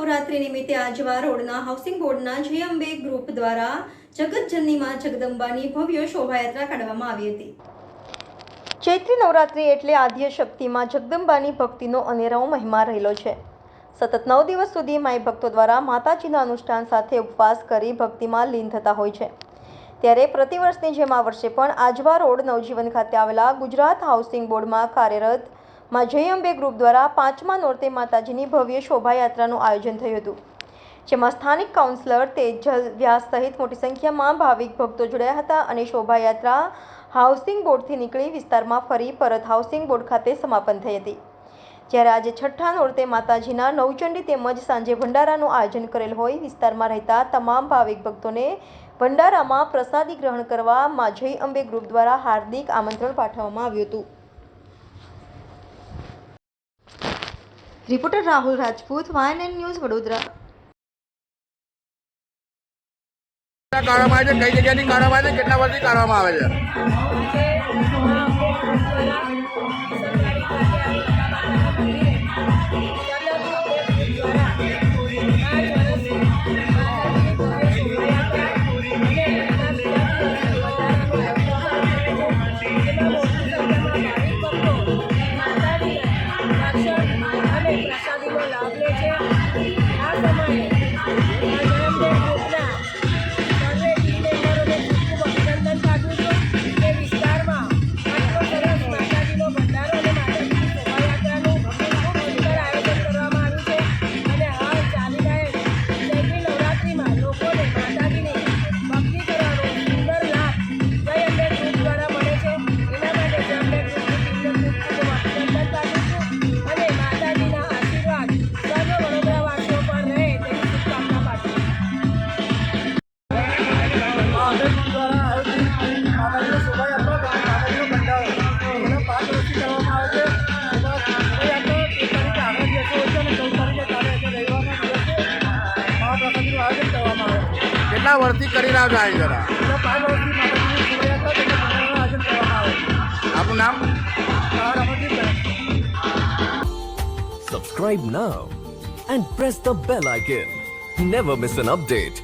નવરાત્રી નિમિત્તે આજવા રોડના હાઉસિંગ બોર્ડના જય અંબે ગ્રુપ દ્વારા જગતજનની માં જગદંબાની ભવ્ય શોભાયાત્રા કાઢવામાં આવી હતી। ચૈત્રી નવરાત્રી એટલે આદ્ય શક્તિમાં જગદંબાની ભક્તિનો અનેરો મહિમા રહેલો છે। સતત 9 દિવસ સુધી માઈ ભક્તો દ્વારા માતાજીના અનુષ્ઠાન સાથે ઉપવાસ કરી ભક્તિમાં લીન થતા હોય છે। ત્યારે પ્રતિવર્ષની જેમ આ વર્ષે પણ આજવા રોડ નવજીવન ખાતે આવેલા ગુજરાત હાઉસિંગ બોર્ડમાં કાર્યરત માં જય અંબે ગ્રુપ દ્વારા 5મા નોરતે માતાજીની ભવ્ય શોભાયાત્રાનું આયોજન થયું હતું, જેમાં સ્થાનિક કાઉન્સિલર તેજલ વ્યાસ સહિત મોટી સંખ્યામાં ભાવિક ભક્તો જોડાયા હતા અને શોભાયાત્રા હાઉસિંગ બોર્ડથી નીકળી વિસ્તારમાં ફરી પરત હાઉસિંગ બોર્ડ ખાતે સમાપન થઈ હતી। જ્યારે આજે છઠ્ઠા નોરતે માતાજીના નવચંડી તેમજ સાંજે ભંડારાનું આયોજન કરેલ હોય વિસ્તારમાં રહેતા તમામ ભાવિક ભક્તોને ભંડારામાં પ્રસાદી ગ્રહણ કરવા માં જય અંબે ગ્રુપ દ્વારા હાર્દિક આમંત્રણ પાઠવવામાં આવ્યું હતું। Reporter Rahul Rajput, YNN news, Vadodara. કરવામાં આવે છે, કઈ જગ્યાથી કરવામાં આવે છે, કેટલા વર્ષથી કરવામાં આવે છે? પ્રસાદીનો લાભ લે છે। આ સમયે સર્વે ટીમ મેમ્બરોને ખૂબ અભિનંદન પાઠવું છું કે વિસ્તારમાં આટલો સરસ માતાજીનો ભંડારો અને માતાજીની શોભાયાત્રાનું ખૂબ સુંદર આયોજન કરવામાં આવ્યું છે અને હાલ ચાલી રહેલ ચૈત્રી નવરાત્રિમાં લોકોને માતાજીની ભક્તિ કરવાનો સુંદર લાભ જય અંબે ગ્રુપ દ્વારા મળે છે। એના માટે જય અંબે ગ્રુપની ટીમને ખૂબ અભિનંદન પાઠવું છું અને માતાજીના આશીર્વાદ સર્વ વડોદરાવાસીઓ પર રહે તેની શુભકામના પાઠવું છું। કેટલા વર્ષથી કરી રહ્યા છો આ જરા? 5 વર્ષથી માતાજીની શોભાયાત્રા તેમજ ભંડારાનું આયોજન કરવામાં આવે છે। આપનું નામ? Subscribe now and press the bell icon. Never miss an update.